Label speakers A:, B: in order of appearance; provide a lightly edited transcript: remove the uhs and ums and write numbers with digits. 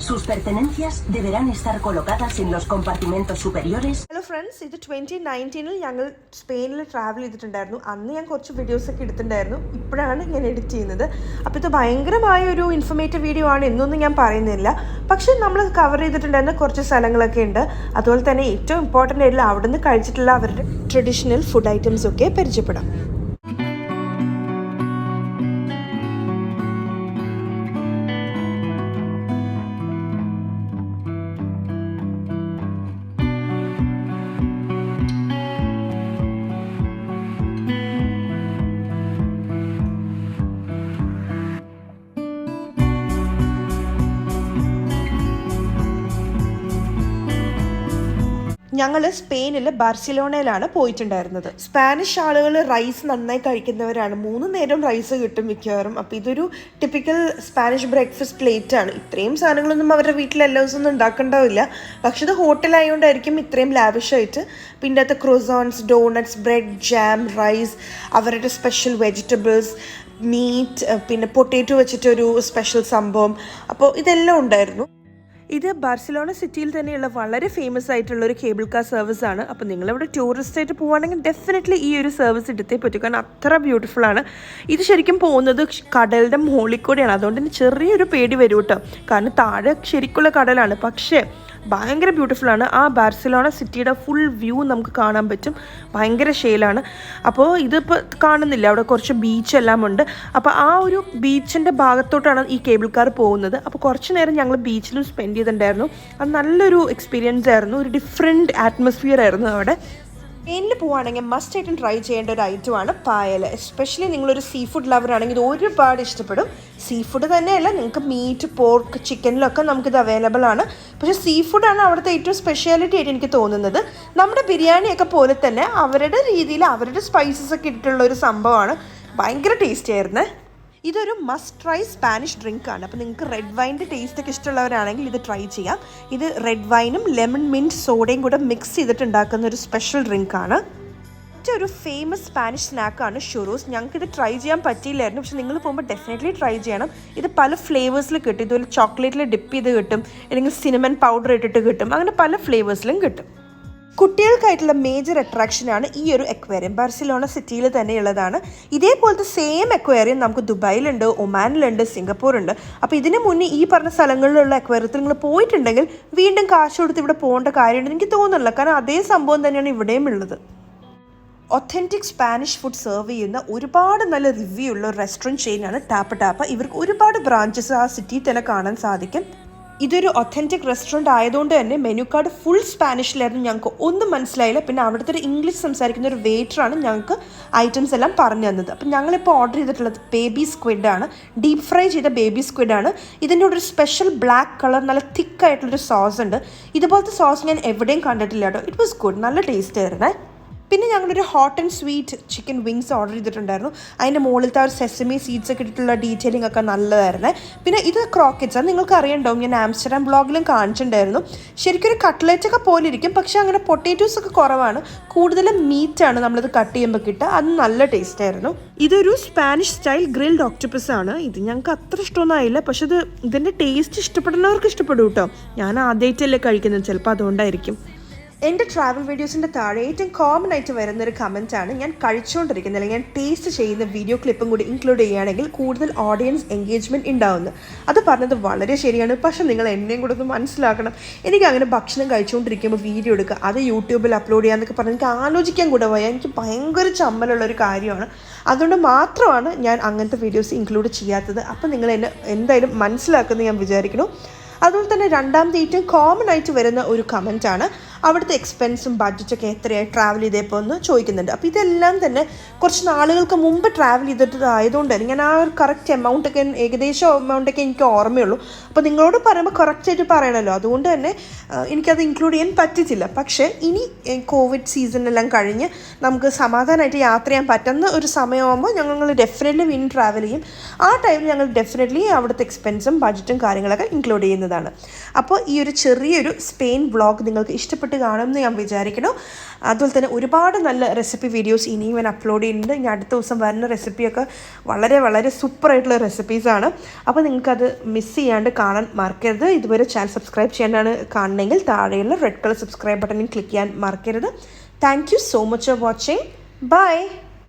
A: Sus pertenencias deberán estar colocadas en los compartimentos superiores.
B: Hello friends, ഇത് 2019 ഞങ്ങൾ സ്പെയിനിൽ travel ചെയ്തിട്ടുണ്ടായിരുന്നു. അന്ന് ഞാൻ കുറച്ച് വീഡിയോസൊക്കെ എടുത്തിട്ടുണ്ടായിരുന്നു. ഇപ്പോഴാണ് ഞാൻ എഡിറ്റ് ചെയ്യുന്നത്. അപ്പോൾ ഇത് ഭയങ്കരമായ ഒരു ഇൻഫർമേറ്റീവ് വീഡിയോ ആണ് എന്നൊന്നും ഞാൻ പറയുന്നില്ല. പക്ഷേ നമ്മൾ കവർ ചെയ്തിട്ടുണ്ടായിരുന്ന കുറച്ച് സ്ഥലങ്ങളൊക്കെ ഉണ്ട്. അതുപോലെ തന്നെ ഏറ്റവും ഇമ്പോർട്ടൻ്റ് ആയിട്ടുള്ള അവിടെ നിന്ന് കഴിച്ചിട്ടുള്ള അവരുടെ ട്രഡീഷണൽ ഫുഡ് ഐറ്റംസ് ഒക്കെ പരിചയപ്പെടാം. ഞങ്ങൾ സ്പെയിനിൽ ബാർസിലോണയിലാണ് പോയിട്ടുണ്ടായിരുന്നത്. സ്പാനിഷ് ആളുകൾ റൈസ് നന്നായി കഴിക്കുന്നവരാണ്. 3 നേരം റൈസ് കിട്ടും മിക്കവാറും. അപ്പോൾ ഇതൊരു ടിപ്പിക്കൽ സ്പാനിഷ് ബ്രേക്ക്ഫാസ്റ്റ് പ്ലേറ്റ് ആണ്. ഇത്രയും സാധനങ്ങളൊന്നും അവരുടെ വീട്ടിൽ എല്ലാ ദിവസമൊന്നും ഉണ്ടാക്കേണ്ടാവില്ല. പക്ഷെ ഇത് ഹോട്ടലായതുകൊണ്ടായിരിക്കും ഇത്രയും ലാവിഷായിട്ട്. പിന്നെ അത് ക്രോസോൺസ്, ഡോണറ്റ്സ്, ബ്രെഡ്, ജാം, റൈസ്, അവരുടെ സ്പെഷ്യൽ വെജിറ്റബിൾസ്, മീറ്റ്, പിന്നെ പൊട്ടേറ്റോ വെച്ചിട്ടൊരു സ്പെഷ്യൽ സംഭവം. അപ്പോൾ ഇതെല്ലാം ഉണ്ടായിരുന്നു. ഇത് ബാർസിലോണ സിറ്റിയിൽ തന്നെയുള്ള വളരെ ഫേമസ് ആയിട്ടുള്ള ഒരു കേബിൾ കാർ സർവീസ് ആണ്. അപ്പോൾ നിങ്ങളിവിടെ ടൂറിസ്റ്റ് ആയിട്ട് പോവുകയാണെങ്കിൽ ഡെഫിനറ്റ്ലി ഈ ഒരു സർവീസ് എടുത്തേ പറ്റും. കാരണം അത്ര ബ്യൂട്ടിഫുൾ ആണ്. ഇത് ശരിക്കും പോകുന്നത് കടലിൻ്റെ മുകളിൽ കൂടെയാണ്. അതുകൊണ്ട് തന്നെ ചെറിയൊരു പേടി വരും കേട്ടോ. കാരണം താഴെ ശരിക്കുള്ള കടലാണ്. പക്ഷേ ഭയങ്കര ബ്യൂട്ടിഫുള്ളാണ്. ആ ബാർസിലോണ സിറ്റിയുടെ ഫുൾ വ്യൂ നമുക്ക് കാണാൻ പറ്റും. ഭയങ്കര ഷെയിലാണ്. അപ്പോൾ ഇതിപ്പോൾ കാണുന്നില്ല, അവിടെ കുറച്ച് ബീച്ചെല്ലാം ഉണ്ട്. അപ്പോൾ ആ ഒരു ബീച്ചിൻ്റെ ഭാഗത്തോട്ടാണ് ഈ കേബിൾ കാർ പോകുന്നത്. അപ്പോൾ കുറച്ച് നേരം ഞങ്ങൾ ബീച്ചിലും സ്പെൻഡ് ചെയ്തിട്ടുണ്ടായിരുന്നു. അത് നല്ലൊരു എക്സ്പീരിയൻസ് ആയിരുന്നു. ഒരു ഡിഫറെൻറ്റ് അറ്റ്മോസ്ഫിയർ ആയിരുന്നു അവിടെ. സ്പെയിനിൽ പോവുകയാണെങ്കിൽ മസ്റ്റ് ആയിട്ടും ട്രൈ ചെയ്യേണ്ട ഒരു ഐറ്റമാണ് പായൽ. എസ്പെഷ്യലി നിങ്ങളൊരു സീ ഫുഡ് ലവർ ആണെങ്കിൽ ഇത് ഒരുപാട് ഇഷ്ടപ്പെടും. സീ ഫുഡ് തന്നെയല്ല, നിങ്ങൾക്ക് മീറ്റ്, പോർക്ക്, ചിക്കനിലൊക്കെ നമുക്കിത് അവൈലബിൾ ആണ്. പക്ഷേ സീ ഫുഡാണ് അവിടുത്തെ ഏറ്റവും സ്പെഷ്യാലിറ്റി ആയിട്ട് എനിക്ക് തോന്നുന്നത്. നമ്മുടെ ബിരിയാണിയൊക്കെ പോലെ തന്നെ അവരുടെ രീതിയിൽ അവരുടെ സ്പൈസസ് ഒക്കെ ഇട്ടിട്ടുള്ള ഒരു സംഭവമാണ്. ഭയങ്കര ടേസ്റ്റി ആയിരുന്നേ. ഇതൊരു മസ്റ്റ് ട്രൈ സ്പാനിഷ് ഡ്രിങ്ക് ആണ്. അപ്പോൾ നിങ്ങൾക്ക് റെഡ് വൈൻ്റെ ടേസ്റ്റ് ഒക്കെ ഇഷ്ടമുള്ളവരാണെങ്കിൽ ഇത് ട്രൈ ചെയ്യാം. ഇത് റെഡ് വൈനും ലെമൺ മിൻറ്റ് സോഡയും കൂടെ മിക്സ് ചെയ്തിട്ട് ഉണ്ടാക്കുന്ന ഒരു സ്പെഷ്യൽ ഡ്രിങ്ക് ആണ്. മറ്റൊരു ഫേമസ് സ്പാനിഷ് സ്നാക്കാണ് ഷുറൂസ്. ഞങ്ങൾക്കിത് ട്രൈ ചെയ്യാൻ പറ്റിയില്ലായിരുന്നു. പക്ഷെ നിങ്ങൾ പോകുമ്പോൾ ഡെഫിനറ്റ്ലി ട്രൈ ചെയ്യണം. ഇത് പല ഫ്ലേവേഴ്സിൽ കിട്ടും. ഇതുപോലെ ചോക്ലേറ്റിൽ ഡിപ്പ് ചെയ്ത് കിട്ടും, അല്ലെങ്കിൽ സിനമൺ പൗഡർ ഇട്ടിട്ട് കിട്ടും. അങ്ങനെ പല ഫ്ലേവേഴ്സിലും കിട്ടും. കുട്ടികൾക്കായിട്ടുള്ള മേജർ അട്രാക്ഷനാണ് ഈ ഒരു അക്വേറിയം. ബാർസിലോണ സിറ്റിയിൽ തന്നെയുള്ളതാണ്. ഇതേപോലത്തെ സെയിം അക്വേറിയം നമുക്ക് ദുബായിലുണ്ട്, ഒമാനിലുണ്ട്, സിംഗപ്പൂരുണ്ട്. അപ്പോൾ ഇതിന് മുന്നേ ഈ പറഞ്ഞ സ്ഥലങ്ങളിലുള്ള അക്വേറിയത്തിൽ നിങ്ങൾ പോയിട്ടുണ്ടെങ്കിൽ വീണ്ടും കാശ് കൊടുത്ത് ഇവിടെ പോകേണ്ട കാര്യമുണ്ടെന്ന് എനിക്ക് തോന്നുന്നില്ല. കാരണം അതേ സംഭവം തന്നെയാണ് ഇവിടെയും ഉള്ളത്. ഒത്തൻറ്റിക് സ്പാനിഷ് ഫുഡ് സെർവ് ചെയ്യുന്ന ഒരുപാട് നല്ല റിവ്യൂ ഉള്ള ഒരു റെസ്റ്റോറൻറ്റ് ചെയിനാണ് ടാപ്പ. ഇവർക്ക് ഒരുപാട് ബ്രാഞ്ചസ് ആ സിറ്റിയിൽ തന്നെ കാണാൻ സാധിക്കും. ഇതൊരു ഒത്തൻറ്റിക് റെസ്റ്റോറൻറ്റ് ആയതുകൊണ്ട് തന്നെ മെനു കാർഡ് ഫുൾ സ്പാനിഷിലായിരുന്നു. ഞങ്ങൾക്ക് ഒന്നും മനസ്സിലായില്ല. പിന്നെ അവിടുത്തെ ഒരു ഇംഗ്ലീഷ് സംസാരിക്കുന്ന ഒരു വെയിറ്ററാണ് ഞങ്ങൾക്ക് ഐറ്റംസ് എല്ലാം പറഞ്ഞു തന്നത്. അപ്പം ഞങ്ങളിപ്പോൾ ഓർഡർ ചെയ്തിട്ടുള്ളത് ബേബി സ്ക്വിഡ് ആണ്. ഡീപ്പ് ഫ്രൈ ചെയ്ത ബേബി സ്ക്വിഡ് ആണ്. ഇതിൻ്റെ ഒരു സ്പെഷ്യൽ ബ്ലാക്ക് കളർ നല്ല തിക്കായിട്ടുള്ളൊരു സോസ് ഉണ്ട്. ഇതുപോലത്തെ സോസ് ഞാൻ എവിടെയും കണ്ടിട്ടില്ല കേട്ടോ. ഇറ്റ് വാസ് ഗുഡ്, നല്ല ടേസ്റ്റ് ആയിരുന്നേ. പിന്നെ ഞങ്ങളൊരു hot and sweet chicken wings order ചെയ്തിട്ടുണ്ടായിരുന്നു. അതിൻ്റെ മുകളിലത്തെ ആ ഒരു സെസമി സീഡ്സ് ഒക്കെ ഇട്ടിട്ടുള്ള ഡീറ്റെയിലിംഗ് ഒക്കെ നല്ലതായിരുന്നേ. പിന്നെ ഇത് ക്രോക്കറ്റ്സ് ആണ്. നിങ്ങൾക്ക് അറിയണ്ടാവും, ഞാൻ ആംസ്റ്റർഡാം ബ്ലോഗിലും കാണിച്ചിട്ടുണ്ടായിരുന്നു. ശരിക്കും ഒരു കട്ട്ലറ്റ് ഒക്കെ പോലെ ഇരിക്കും. പക്ഷേ അങ്ങനെ പൊട്ടേറ്റോസ് ഒക്കെ കുറവാണ്. കൂടുതലും മീറ്റാണ് നമ്മളിത് കട്ട് ചെയ്യുമ്പോൾ കിട്ടുക. അത് നല്ല ടേസ്റ്റ് ആയിരുന്നു. ഇതൊരു സ്പാനിഷ് സ്റ്റൈൽ ഗ്രിൽഡ് ഓക്ടോപ്പസ് ആണ്. ഇത് ഞങ്ങൾക്ക് അത്ര ഇഷ്ടമൊന്നും ആയില്ല. പക്ഷെ ഇതിൻ്റെ ടേസ്റ്റ് ഇഷ്ടപ്പെടുന്നവർക്ക് ഇഷ്ടപ്പെടും കേട്ടോ. ഞാൻ ആദ്യമായിട്ടല്ലേ കഴിക്കുന്നത്, ചിലപ്പോൾ അതുകൊണ്ടായിരിക്കും. എൻ്റെ ട്രാവൽ വീഡിയോസിൻ്റെ താഴെ ഏറ്റവും കോമൺ ആയിട്ട് വരുന്നൊരു കമൻറ്റാണ് ഞാൻ കഴിച്ചുകൊണ്ടിരിക്കുന്നത് അല്ലെങ്കിൽ ഞാൻ ടേസ്റ്റ് ചെയ്യുന്ന വീഡിയോ ക്ലിപ്പും കൂടി ഇൻക്ലൂഡ് ചെയ്യുകയാണെങ്കിൽ കൂടുതൽ ഓഡിയൻസ് എൻഗേജ്മെൻറ്റ് ഉണ്ടാവുന്നു. അത് പറഞ്ഞത് വളരെ ശരിയാണ്. പക്ഷേ നിങ്ങൾ എന്നെയും കൂടെ ഒന്ന് മനസ്സിലാക്കണം. എനിക്ക് അങ്ങനെ ഭക്ഷണം കഴിച്ചുകൊണ്ടിരിക്കുമ്പോൾ വീഡിയോ എടുക്കുക, അത് യൂട്യൂബിൽ അപ്ലോഡ് ചെയ്യാമെന്നൊക്കെ പറഞ്ഞ് എനിക്ക് ആലോചിക്കാൻ കൂടെ പോയാൽ എനിക്ക് ഭയങ്കര ചമ്മലുള്ളൊരു കാര്യമാണ്. അതുകൊണ്ട് മാത്രമാണ് ഞാൻ അങ്ങനത്തെ വീഡിയോസ് ഇൻക്ലൂഡ് ചെയ്യാത്തത്. അപ്പോൾ നിങ്ങൾ എന്നെ എന്തായാലും മനസ്സിലാക്കുമെന്ന് ഞാൻ വിചാരിക്കുന്നു. അതുപോലെ തന്നെ രണ്ടാമത്തെ ഏറ്റവും കോമൺ ആയിട്ട് വരുന്ന ഒരു കമൻറ്റാണ് അവിടുത്തെ എക്സ്പെൻസും ബഡ്ജറ്റൊക്കെ എത്രയായി ട്രാവൽ ചെയ്തപ്പോൾ എന്ന് ചോദിക്കുന്നുണ്ട്. അപ്പോൾ ഇതെല്ലാം തന്നെ കുറച്ച് നാളുകൾക്ക് മുമ്പ് ട്രാവൽ ചെയ്തിട്ടായതുകൊണ്ട് തന്നെ ഞാൻ ആ ഒരു കറക്റ്റ് എമൗണ്ടൊക്കെ ഏകദേശം എമൗണ്ടൊക്കെ എനിക്ക് ഓർമ്മയുള്ളൂ. അപ്പോൾ നിങ്ങളോട് പറയുമ്പോൾ കറക്റ്റായിട്ട് പറയണമല്ലോ, അതുകൊണ്ട് തന്നെ എനിക്കത് ഇൻക്ലൂഡ് ചെയ്യാൻ പറ്റിച്ചില്ല. പക്ഷേ ഇനി കോവിഡ് സീസണെല്ലാം കഴിഞ്ഞ് നമുക്ക് സമാധാനമായിട്ട് യാത്ര ചെയ്യാൻ പറ്റുന്ന ഒരു സമയമാകുമ്പോൾ ഞങ്ങൾ ഡെഫിനറ്റ്ലി വീണ്ടും ട്രാവൽ ചെയ്യും. ആ ടൈമിൽ ഞങ്ങൾ ഡെഫിനറ്റ്ലി അവിടുത്തെ എക്സ്പെൻസും ബഡ്ജറ്റും കാര്യങ്ങളൊക്കെ ഇൻക്ലൂഡ് ചെയ്യുന്നതാണ്. അപ്പോൾ ഈ ഒരു ചെറിയൊരു സ്പെയിൻ വ്ളോഗ് നിങ്ങൾക്ക് ഇഷ്ടപ്പെട്ടു ആയിട്ട് കാണുമെന്ന് ഞാൻ വിചാരിക്കുന്നു. അതുപോലെ തന്നെ ഒരുപാട് നല്ല റെസിപ്പി വീഡിയോസ് ഇനിയും ഞാൻ അപ്ലോഡ് ചെയ്യുന്നുണ്ട്. ഇനി അടുത്ത ദിവസം വരുന്ന റെസിപ്പിയൊക്കെ വളരെ വളരെ സൂപ്പറായിട്ടുള്ള റെസിപ്പീസാണ്. അപ്പോൾ നിങ്ങൾക്കത് മിസ് ചെയ്യാണ്ട് കാണാൻ മറക്കരുത്. ഇതുവരെ ചാനൽ സബ്സ്ക്രൈബ് ചെയ്യാനാണ് കാണണമെങ്കിൽ താഴെയുള്ള റെഡ് കളർ സബ്സ്ക്രൈബ് ബട്ടണിൽ ക്ലിക്ക് ചെയ്യാൻ മറക്കരുത്. Thank you so much for watching. By.